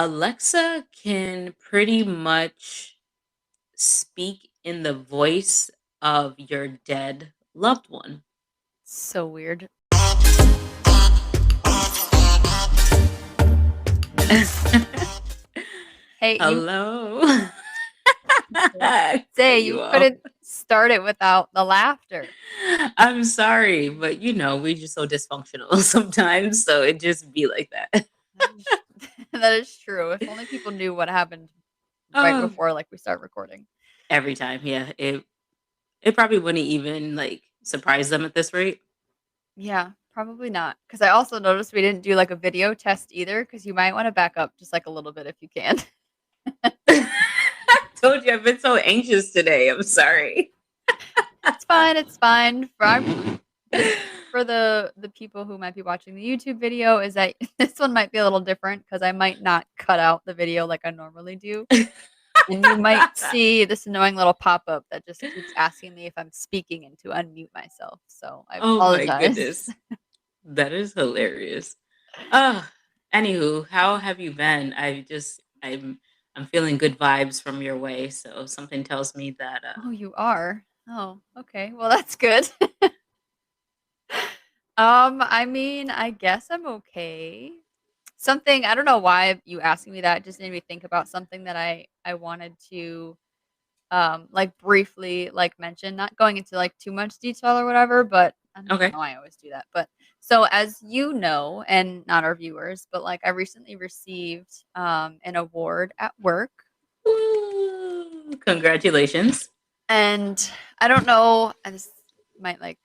Alexa can pretty much speak in the voice of your dead loved one. So weird. Hey, you Hello. Cut say you you off. couldn't start it without the laughter. I'm sorry, but we just so dysfunctional sometimes, so it just be like that. That is, that is true. If only people knew what happened right Oh, before like we start recording. every time, yeah. It probably wouldn't even like surprise them at this rate. Yeah, probably not. Because I also noticed we didn't do like a video test either. Because you might want to back up just like a little bit if you can. I told you I've been so anxious today. I'm sorry. It's fine. It's fine. Just for the people who might be watching the YouTube video, is that this one might be a little different because I might not cut out the video like I normally do. And you might see this annoying little pop-up that just keeps asking me if I'm speaking and to unmute myself. So I Oh my apologize. goodness. That is hilarious. Uh, Anywho, how have you been? I'm feeling good vibes from your way, so something tells me that Oh, you are? Oh, okay. Well, that's good. I mean, I guess I'm okay. Something I don't know why you asking me that just made me think about something that I wanted to like briefly like mention, not going into like too much detail or whatever, but I don't okay. know, I always do that. But so as you know, and not our viewers, but like I recently received an award at work. Woo! Congratulations. And I don't know, and this might like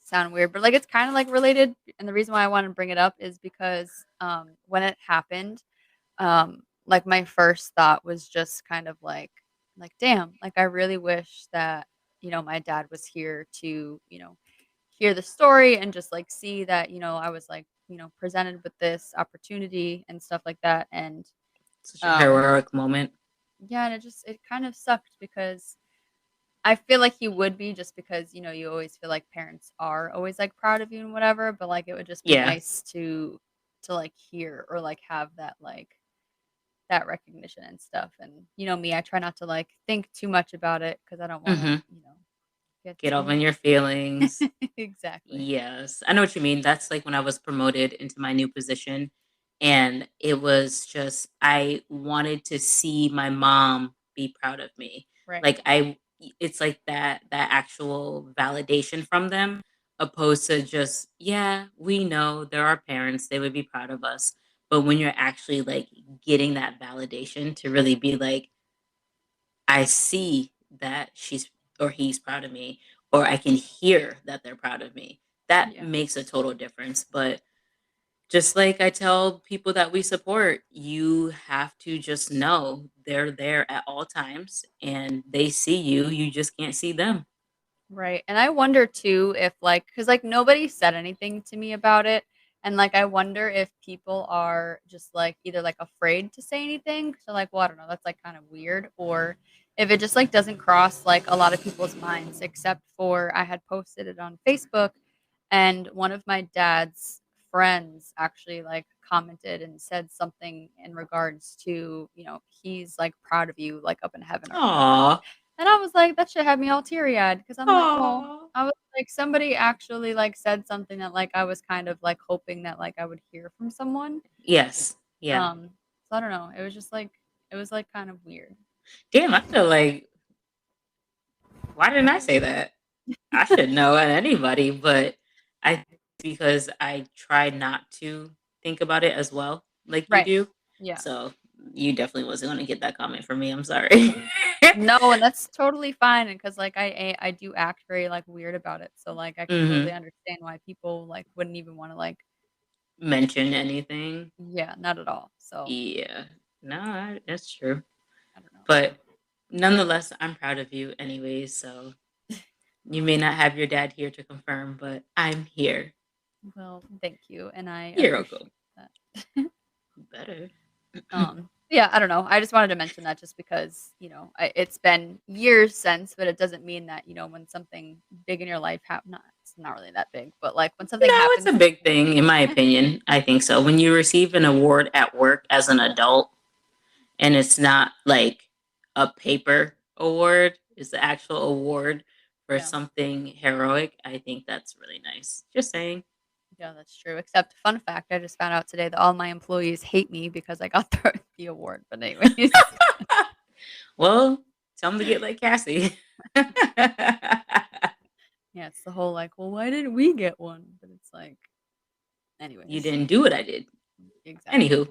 sound weird, but like it's kind of like related. And the reason why I want to bring it up is because when it happened, like my first thought was just kind of like damn, like I really wish that my dad was here to hear the story and just like see that I was like presented with this opportunity and stuff like that. And Such a um heroic moment. yeah, and it kind of sucked because I feel like he would be, just because you always feel like parents are always like proud of you and whatever, but like it would just be Yeah. nice to like hear or like have that recognition and stuff. And me, I try not to like think too much about it because I don't want to hmm get Get off too on your feelings. exactly. Yes, I know what you mean. That's like when I was promoted into my new position, and it was just I wanted to see my mom be proud of me. Right. Like it's like that actual validation from them, opposed to just yeah, we know there are parents, they would be proud of us. But when you're actually like getting that validation to really be like, I see that she's or he's proud of me, or I can hear that they're proud of me. That Yeah. makes a total difference. But just like I tell people that we support, you have to just know they're there at all times and they see you. You just can't see them. Right. And I wonder too if like, because like nobody said anything to me about it. And like, I wonder if people are just like either like afraid to say anything. So like, well, I don't know, that's like kind of weird. Or if it just like doesn't cross like a lot of people's minds, except for I had posted it on Facebook, and one of my dad's friends actually like commented and said something in regards to, he's like proud of you, like up in heaven or whatever. Aw. And I was like, that should have me all teary-eyed because I'm like, oh, Aw. I was like, somebody actually like said something that like I was kind of like hoping that like I would hear from someone. Yes. Yeah. Um, so I don't know. It was just like it was like kind of weird. Damn, I feel like, why didn't I say that? I should know at anybody, but I because I try not to think about it as well, like you Right. do. Yeah. So you definitely wasn't going to get that comment from me. I'm sorry. No, and that's totally fine. And because like I do act very like weird about it, so like I can totally hmm understand why people like wouldn't even want to like Mention anything? yeah, not at all. So Yeah, no, that's true. I don't know. But nonetheless, I'm proud of you, anyways. So you may not have your dad here to confirm, but I'm here. Well, thank you, and I Here I go. appreciate that. Better. Yeah, I don't know. I just wanted to mention that just because, it's been years since, but it doesn't mean that, when something big in your life happen not it's not really that big, but like when something No, it's happens a big thing, in my opinion. I think so. When you receive an award at work as an adult, and it's not like a paper award, it's the actual award for Yeah. something heroic. I think that's really nice. Just saying. Yeah, that's true. Except, fun fact, I just found out today that all my employees hate me because I got the award. But anyways, Well, tell them to get like Cassie. yeah, it's the whole like, well, why didn't we get one? But it's like, You anyways, didn't do what I did. exactly. Anywho,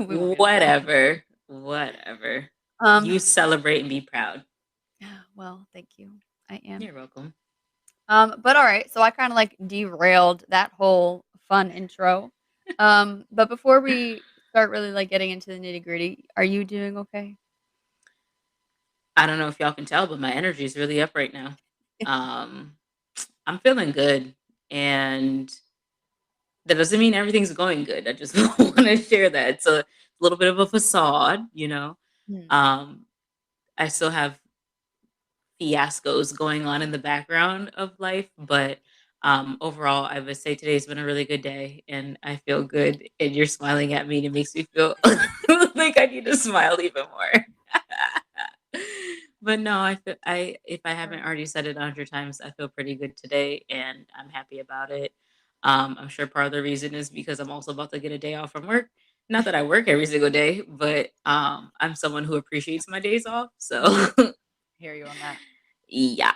We won't get into that. whatever. Whatever. Um, You celebrate and be proud. well, thank you. I am. You're welcome. But all right, so I kind of like derailed that whole fun intro. But before we start really like getting into the nitty gritty, are you doing okay? I don't know if y'all can tell, but my energy is really up right now. Um, I'm feeling good, and that doesn't mean everything's going good. I just want to share that. It's a little bit of a facade, you know. Hmm. Um, I still have fiascos going on in the background of life, but overall, I would say today's been a really good day, and I feel good. And you're smiling at me, and it makes me feel like I need to smile even more. But no, I feel I if I haven't already said it 100 times, I feel pretty good today, and I'm happy about it. I'm sure part of the reason is because I'm also about to get a day off from work. Not that I work every single day, but I'm someone who appreciates my days off. So Hear you on that. yeah.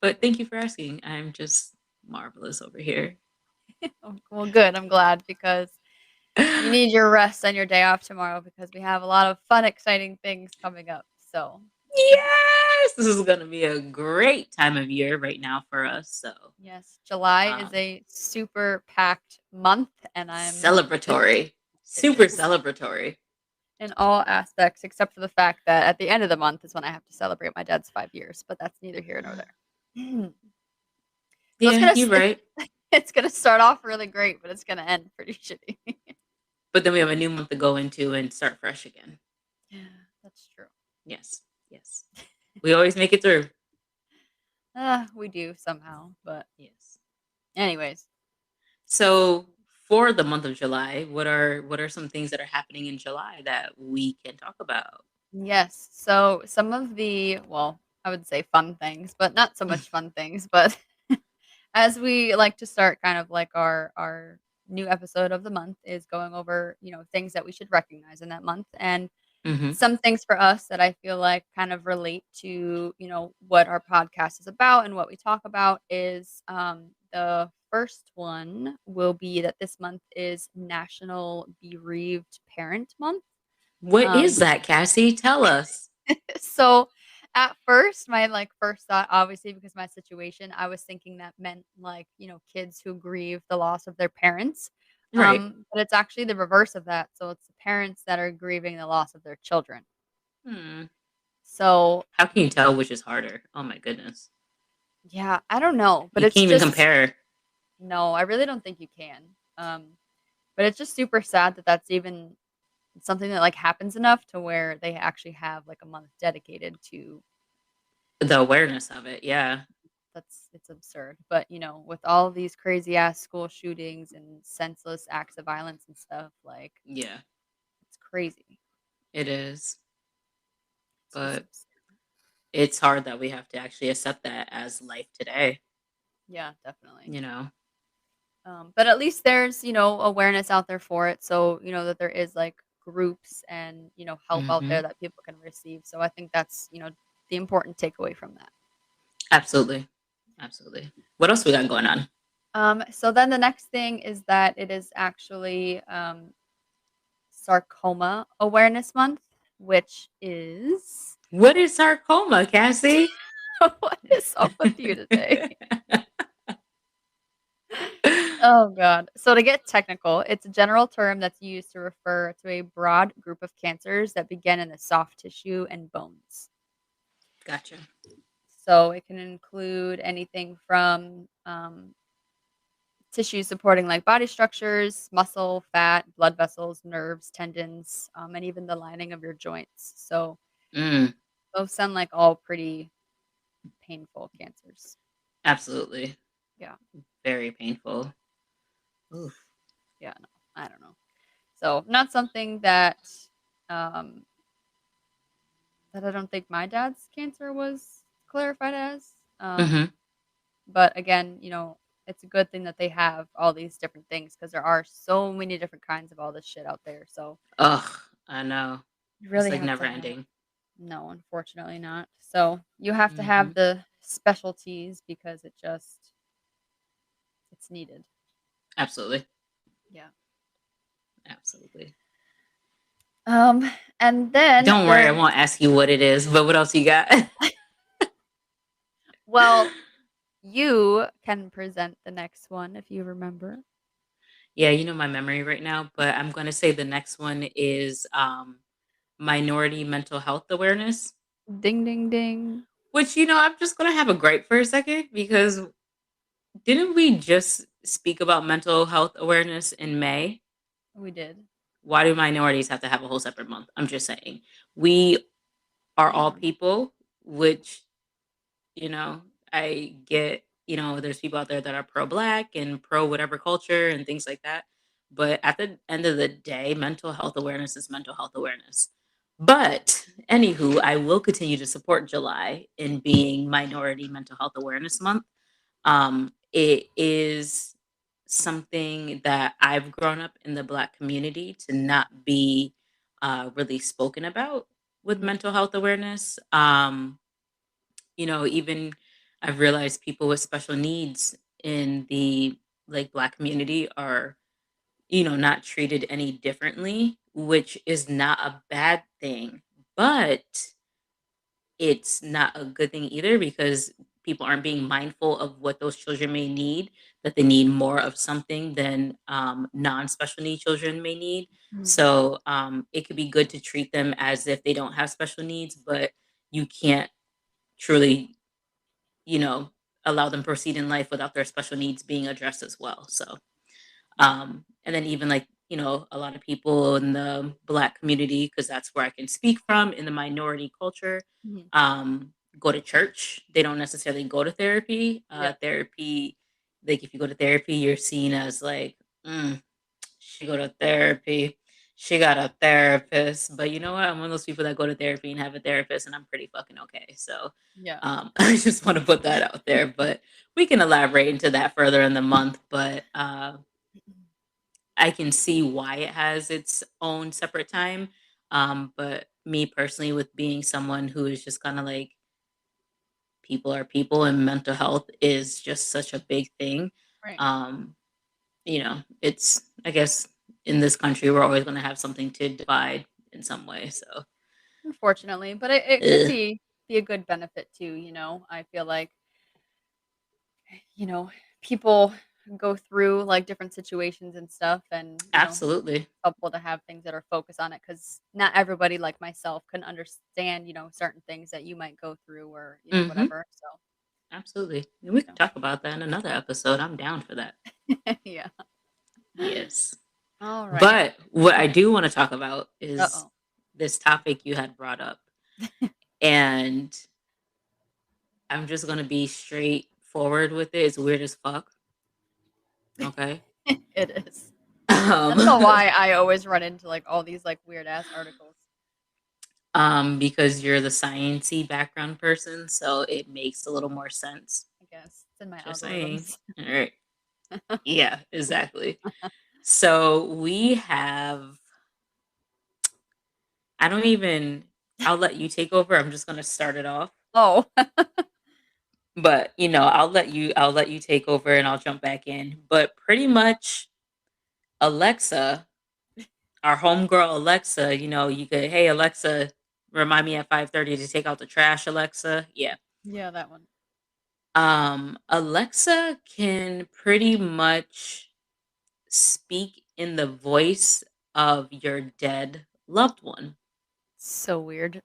But thank you for asking. I'm just marvelous over here. Oh, well, good. I'm glad because you need your rest and your day off tomorrow because we have a lot of fun, exciting things coming up. So, Yes, this is gonna be a great time of year right now for us. So yes, July is um, a super packed month, and it celebratory, super is celebratory. in all aspects, except for the fact that at the end of the month is when I have to celebrate my dad's 5 years, but that's neither here nor there. So Yeah, you're right. it's gonna start off really great, but it's gonna end pretty shitty. But then we have a new month to go into and start fresh again. Yeah, that's true. Yes, yes. We always make it through. We do somehow, but Yes. anyways. So for the month of July, what are some things that are happening in July that we can talk about? Yes. So some of the, well, I would say fun things, but not so much fun things, but as we like to start kind of like our new episode of the month is going over, things that we should recognize in that month and Hmm. some things for us that I feel like kind of relate to, what our podcast is about and what we talk about is the first one will be that this month is National Bereaved Parent Month. What Um, is that, Cassie? Tell us. so at first, my like first thought, obviously, because my situation, I was thinking that meant like, kids who grieve the loss of their parents. Right. But it's actually the reverse of that. So it's the parents that are grieving the loss of their children. Hmm. So How can you tell which is harder? Oh my goodness. yeah, I don't know, but You it's can't even just compare. no, I really don't think you can. But it's just super sad that that's even something that like happens enough to where they actually have like a month dedicated to. The awareness of it. Yeah. It's absurd. But with all these crazy ass school shootings and senseless acts of violence and stuff, like Yeah. it's crazy. It is. It's just But absurd. it's hard that we have to actually accept that as life today, Yeah, definitely. you know? But at least there's awareness out there for it, so that there is like groups and help out there Hmm. that people can receive. So I think that's the important takeaway from that. Absolutely. Absolutely. What else we got going on? So then the next thing is that it is actually Sarcoma Awareness Month, which is What is sarcoma, Cassie? what is up with you today? Oh god. So to get technical, it's a general term that's used to refer to a broad group of cancers that begin in the soft tissue and bones. Gotcha. So it can include anything from tissues supporting like body structures, muscle, fat, blood vessels, nerves, tendons, and even the lining of your joints. So Mm, those sound like all pretty painful cancers. absolutely. Yeah. Very painful. Oof. Yeah. No, I don't know. So not something that um, that I don't think my dad's cancer was clarified as. Mhm. But again, it's a good thing that they have all these different things because there are so many different kinds of all this shit out there. So Ugh, I know. you It's really like have never to have. ending. No, unfortunately not. So you have to have Mhm. the specialties because it's needed. Absolutely. Yeah. Absolutely. Um, and then Don't worry, I won't ask you what it is, but what else you got? well, you can present the next one if you remember. Yeah, you know my memory right now, but I'm gonna say the next one is minority mental health awareness. Ding, ding, ding. Which, I'm just gonna have a gripe for a second because didn't we just speak about mental health awareness in May? We did. Why do minorities have to have a whole separate month? I'm just saying. We are all Yeah. people, which, you know, I get, there's people out there that are pro black and pro whatever culture and things like that. But at the end of the day, mental health awareness is mental health awareness. But anywho, I will continue to support July in being Minority Mental Health Awareness Month. It is something that I've grown up in the Black community to not be really spoken about with Mhm. mental health awareness. Even I've realized people with special needs in the like Black community are, not treated any differently, which is not a bad thing. But it's not a good thing either because people aren't being mindful of what those children may need, that they need more of something than non-special need children may need. Mhm. So it could be good to treat them as if they don't have special needs, but you can't truly, you know, allow them proceed in life without their special needs being addressed as well. So and then even like, a lot of people in the Black community, because that's where I can speak from in the minority culture, Mhm. go to church. They don't necessarily go to therapy. Yep. Therapy, like if you go to therapy, you're seen as like, "Mm, she go to therapy. She got a therapist." But you know what? I'm one of those people that go to therapy and have a therapist, and I'm pretty fucking okay. So Yeah. I just want to put that out there. But we can elaborate into that further in the month. But I can see why it has its own separate time. But me personally, with being someone who is just kind of like people are people and mental health is just such a big thing. Right. Um, it's, I guess, in this country, we're always going to have something to divide in some way. So, Unfortunately, but it could ugh, be a good benefit too. I feel like, you know, people go through like different situations and stuff and absolutely. helpful to have things that are focused on it because not everybody like myself can understand certain things that you might go through or Hmm. whatever. So, Absolutely. And we you could talk about that in another episode. I'm down for that. yeah. Yes. All right. But what I do want to talk about is Uh-oh. this topic you had brought up. And I'm just going to be straightforward with it. It's weird as fuck. Okay. It is. Um, That's all why I always run into like all these like weird ass articles. because you're the sciencey background person, so it makes a little more sense. I guess it's in my Just saying. algorithms. All right. Yeah, exactly. So we have, I don't even, I'll let you take over. I'm just going to start it off. Oh, But, I'll let you take over and I'll jump back in. But pretty much Alexa, our homegirl Alexa, you could, hey Alexa, remind me at 5:30 to take out the trash, Alexa. Yeah. yeah, that one. Alexa can pretty much speak in the voice of your dead loved one. So weird.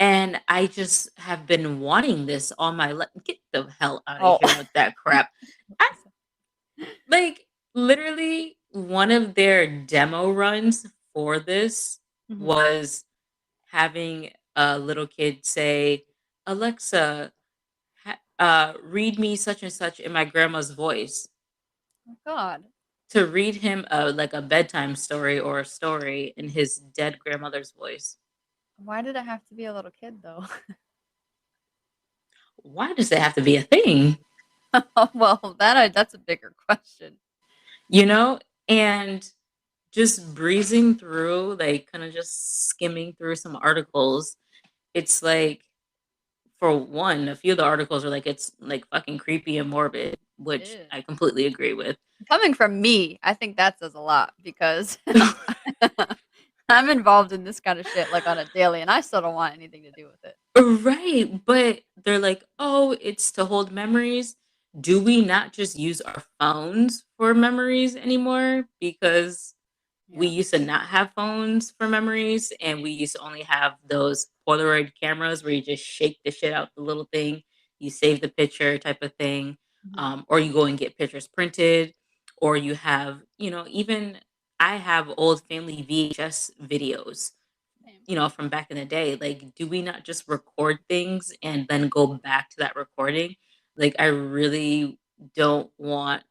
And I just have been wanting this all my life. Get the hell out of Oh. here with that crap. I like literally one of their demo runs for this Mhm. was having a little kid say, Alexa, read me such and such in my grandma's voice Oh god. to read him like a bedtime story or a story in his dead grandmother's voice. Why did it have to be a little kid though? Why does it have to be a thing? Well, that's a bigger question. You know? And just breezing through, like kind of just skimming through some articles, it's like, for one, a few of the articles are like it's like fucking creepy and morbid, which Ew. I completely agree with. Coming from me, I think that says a lot because I'm involved in this kind of shit like on a daily, and I still don't want anything to do with it. Right, but they're like, "Oh, it's to hold memories." Do we not just use our phones for memories anymore? Because we Yeah. used to not have phones for memories, and we used to only have those Polaroid cameras where you just shake the shit out the little thing, you save the picture type of thing, Mhm. or you go and get pictures printed, or you have, even I have old family VHS videos, Same. from back in the day. Like, do we not just record things and then go back to that recording? Like, I really don't want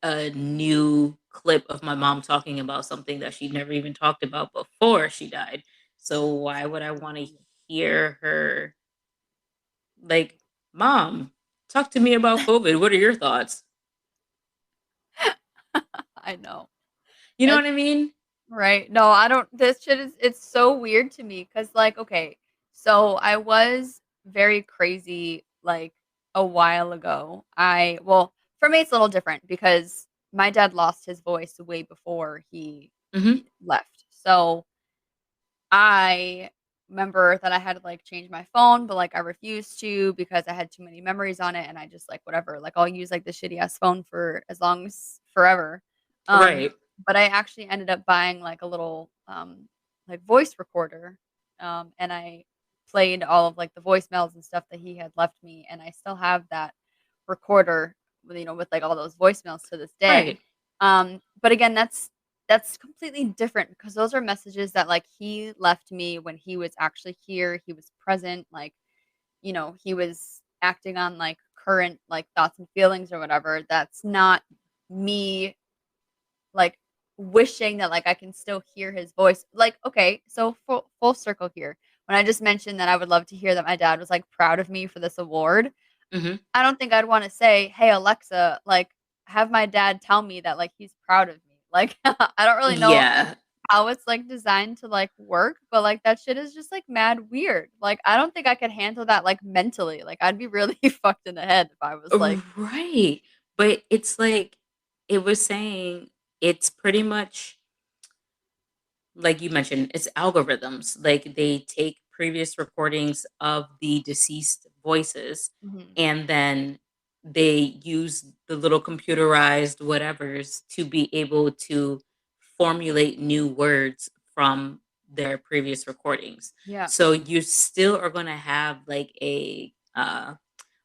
a new clip of my mom talking about something that she never even talked about before she died. So why would I want to hear her like, "Mom, talk to me about COVID. What are your thoughts?" I know. You know It's what I mean? right. No, I don't this shit is it's so weird to me because, like, okay, so I was very crazy, like, a while ago. For me, it's a little different because my dad lost his voice way before he Mhm. left. So I remember that I had to, like, change my phone, but, like, I refused to because I had too many memories on it, and I just, like, whatever, like, I'll use, like, the shitty ass phone for as long as forever. Um, Right. but I actually ended up buying, like, a little, like, voice recorder, and I played all of, like, the voicemails and stuff that he had left me, and I still have that recorder with, like, all those voicemails to this day. Right. But again, that's completely different because those are messages that, like, he left me when he was actually here, he was present, like, he was acting on, like, current, like, thoughts and feelings or whatever. That's not me, like, wishing that, like, I can still hear his voice. Like, okay, so full circle here. When I just mentioned that I would love to hear that my dad was, like, proud of me for this award, Mhm. I don't think I'd wanna say, "Hey, Alexa, like, have my dad tell me that, like, he's proud of me." Like, I don't really know Yeah. how it's, like, designed to, like, work, but, like, that shit is just, like, mad weird. Like, I don't think I could handle that, like, mentally. Like, I'd be really fucked in the head if I was like Right. But it's like it was saying it's pretty much like you mentioned, it's algorithms. Like they take previous recordings of the deceased voices Mhm. and then they use the little computerized whatevers to be able to formulate new words from their previous recordings. Yeah. So you still are going to have like a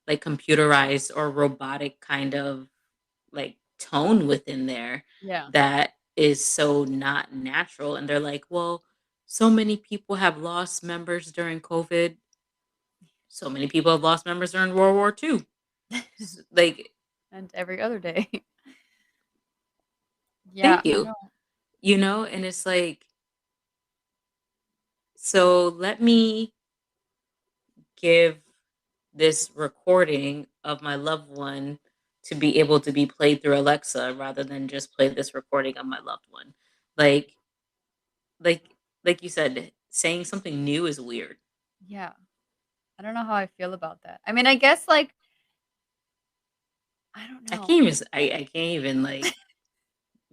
like computerized or robotic kind of like tone within there Yeah. that is so not natural. And they're like, well, so many people have lost members during COVID. So many people have lost members during World War II. Like, And every other day. Yeah, thank I you. know. And it's like, so let me give this recording of my loved one to be able to be played through Alexa rather than just play this recording of my loved one. Like, like, like you said, saying something new is weird. Yeah. I don't know how I feel about that. I mean, I guess, like, I don't I know. can't even I can't even, like,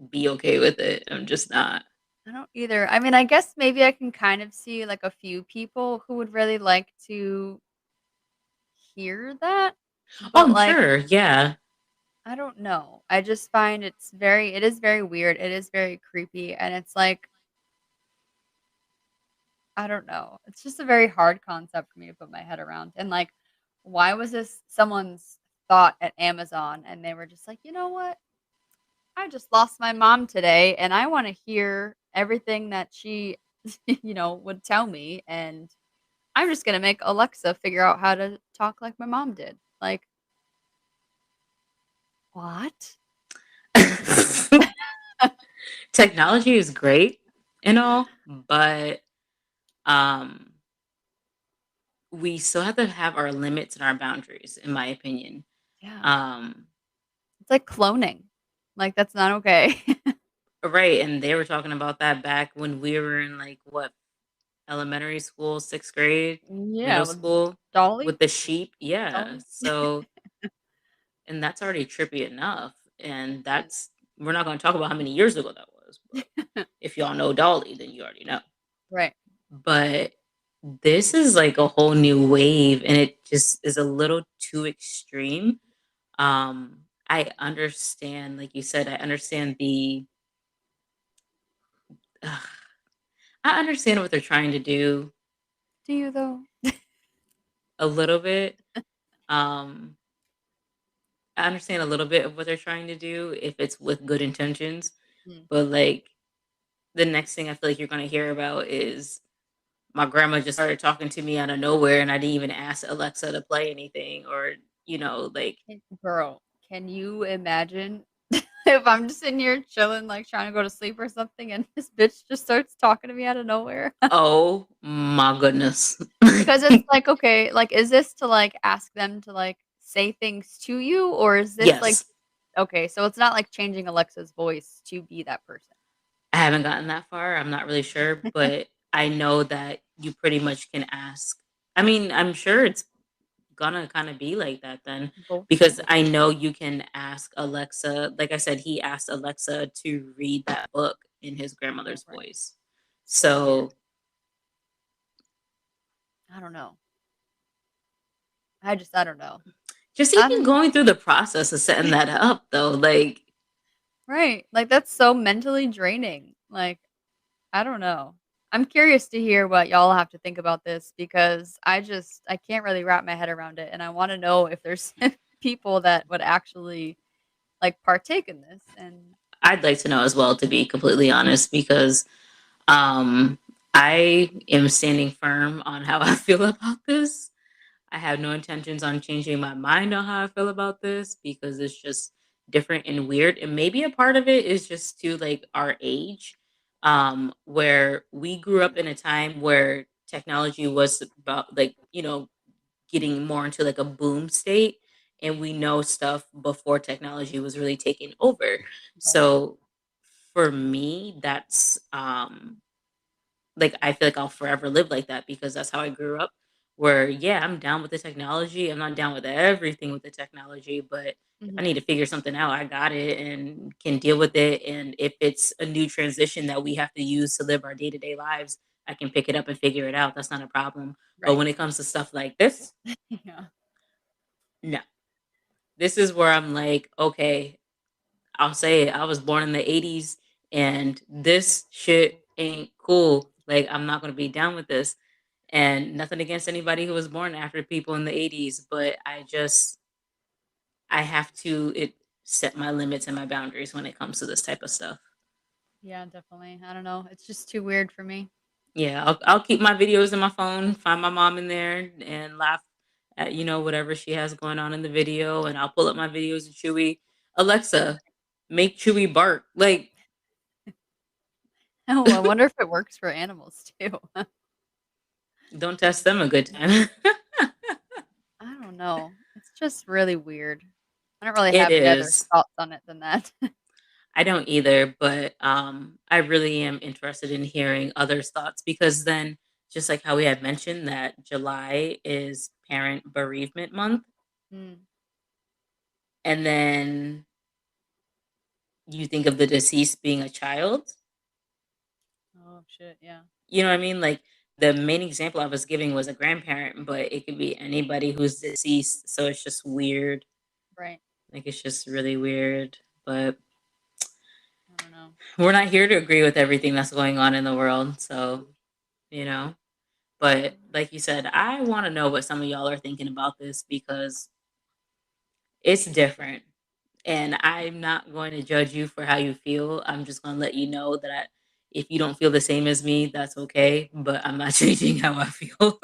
be okay with it. I'm just not. I don't either. I mean, I guess maybe I can kind of see, like, a few people who would really like to hear that, Oh, but, I'm like, sure, yeah. I don't know. I just find it is very weird, it is very creepy, and it's like, I don't know. It's just a very hard concept for me to put my head around, and, like, why was this someone's thought at Amazon, and they were just like, "You know what? I just lost my mom today, and I wanna hear everything that she, would tell me, and I'm just gonna make Alexa figure out how to talk like my mom did." Like, what? Technology is great and all, but um, we still have to have our limits and our boundaries, in my opinion. Yeah. Um, It's like cloning. Like, that's not okay. right, and they were talking about that back when we were in like what elementary school, sixth grade, Yeah, middle with school, Dolly? with the sheep. Yeah, Dolly? so and that's already trippy enough, and Right. that's we're not going to talk about how many years ago that was, but if y'all know Dolly, then you already know. Right. But this is like a whole new wave, and it just is a little too extreme. I understand, like you said, I understand the ugh, I understand what they're trying to do Do you though? a little bit. Um, I understand a little bit of what they're trying to do if it's with good intentions, Mm. but like the next thing I feel like you're gonna hear about is my grandma just started talking to me out of nowhere and I didn't even ask Alexa to play anything or, like Girl, can you imagine if I'm just sitting here chilling, like, trying to go to sleep or something, and this bitch just starts talking to me out of nowhere? oh my goodness. Because it's like, okay, like, is this to, like, ask them to, like, say things to you, or is this, like Yes. okay, so it's not like changing Alexa's voice to be that person. I haven't gotten that far. I'm not really sure, but I know that you pretty much can ask. I mean, I'm sure it's gonna kind of be like that then Both because ways. I know you can ask Alexa. Like I said, he asked Alexa to read that book in his Oh, grandmother's right. voice. So weird. So I don't know. I don't know. just I even don't going through the process of setting that up though, like right, like, that's so mentally draining, like, I don't know. I'm curious to hear what y'all have to think about this because I can't really wrap my head around it, and I wanna know if there's people that would actually, like, partake in this, and I'd like to know as well, to be completely honest, because um I am standing firm on how I feel about this. I have no intentions on changing my mind on how I feel about this because it's just different and weird. And maybe a part of it is just to like our age, where we grew up in a time where technology was about like, getting more into like a boom state. And we know stuff before technology was really taking over. right, So for me, that's like, I feel like I'll forever live like that because that's how I grew up. Where, yeah, I'm down with the technology. I'm not down with everything with the technology, but if I mhm, need to figure something out, I got it and can deal with it. And if it's a new transition that we have to use to live our day to day lives, I can pick it up and figure it out. That's not a problem. But right. when it comes to stuff like this, Yeah. no. This is where I'm like, okay, I'll say it. I was born in the 80s and this shit ain't cool. Like, I'm not going to be down with this. And nothing against anybody who was born after people in the 80s, but I have to set my limits and my boundaries when it comes to this type of stuff. Yeah, definitely. I don't know, it's just too weird for me. Yeah, I'll keep my videos in my phone, find my mom in there and laugh at, whatever she has going on in the video, and I'll pull up my videos of Chewy. Alexa, make Chewy bark. Like, Oh, I wonder if it works for animals too. don't test them a good time. I don't know. It's just really weird. I don't really It have any other is. thoughts on it than that. I don't either, but I really am interested in hearing others' thoughts because then, just like how we had mentioned that July is Parent Bereavement Month, Mm. and then you think of the deceased being a child. Oh, shit, yeah. You know what I mean? Like the main example I was giving was a grandparent, but it could be anybody who's deceased. So it's just weird. Right. Like it's just really weird. But I don't know. we're not here to agree with everything that's going on in the world. So, you know. But like you said, I want to know what some of y'all are thinking about this because it's different. And I'm not going to judge you for how you feel. I'm just going to let you know that if you don't feel the same as me, that's okay. But I'm not changing how I feel.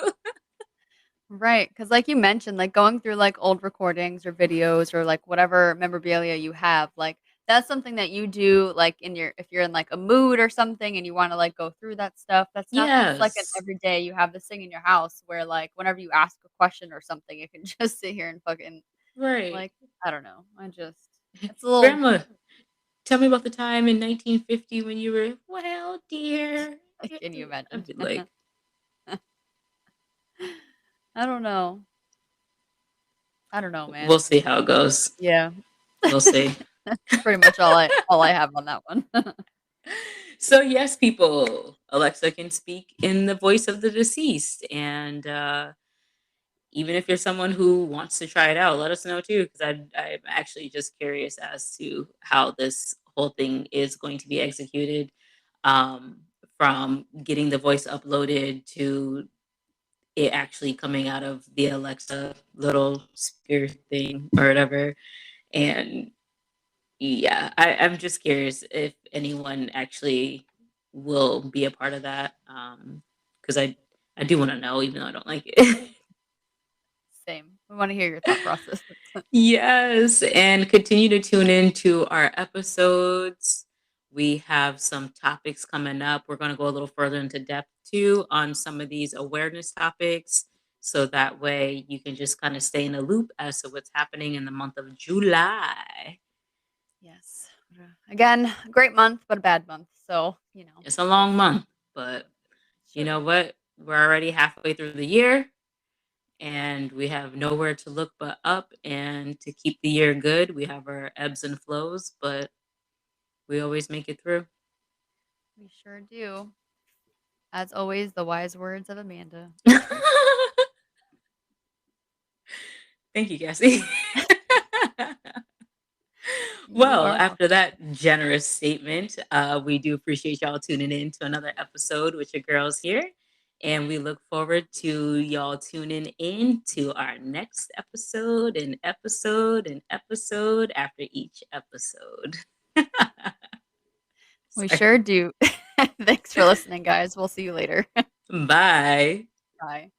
Right, because like you mentioned, like, going through, like, old recordings or videos or, like, whatever memorabilia you have, like, that's something that you do, like, in your if you're in, like, a mood or something and you wanna, like, go through that stuff. That's not just, like, an Yes. everyday you have this thing in your house where, like, whenever you ask a question or something, you can just sit here and fucking, Right. like, I don't know. It's a little Grandma, tell me about the time in 1950 when you were, "Well, dear." can you I'd imagine? be like, I don't know. I don't know, "We'll man. see how it goes. Yeah. We'll see." That's pretty much all I have on that one. So, yes, people, Alexa can speak in the voice of the deceased, and, even if you're someone who wants to try it out, let us know too, because I'm actually just curious as to how this whole thing is going to be executed, um, from getting the voice uploaded to it actually coming out of the Alexa little speaker thing or whatever. And yeah, I'm just curious if anyone actually will be a part of that. Because I do want to know, even though I don't like it. Same. We wanna hear your thought process. Yes, and continue to tune in to our episodes. We have some topics coming up. We're going to go a little further into depth too on some of these awareness topics. So that way you can just kind of stay in the loop as to what's happening in the month of July. Yes. Again, great month, but a bad month, so, It's a we'll long see. month, but you Sure know is. what? We're already halfway through the year and we have nowhere to look but up. And to keep the year good, we have our ebbs and flows, but we always make it through. We sure do. As always, the wise words of Amanda. Thank you, Cassie. You Well, are after welcome. that generous statement, we do appreciate y'all tuning in to another episode with your girls here. And we look forward to y'all tuning in to our next episode and episode and episode after each episode. We Sorry. sure do. Thanks for listening, guys. We'll see you later. Bye. Bye.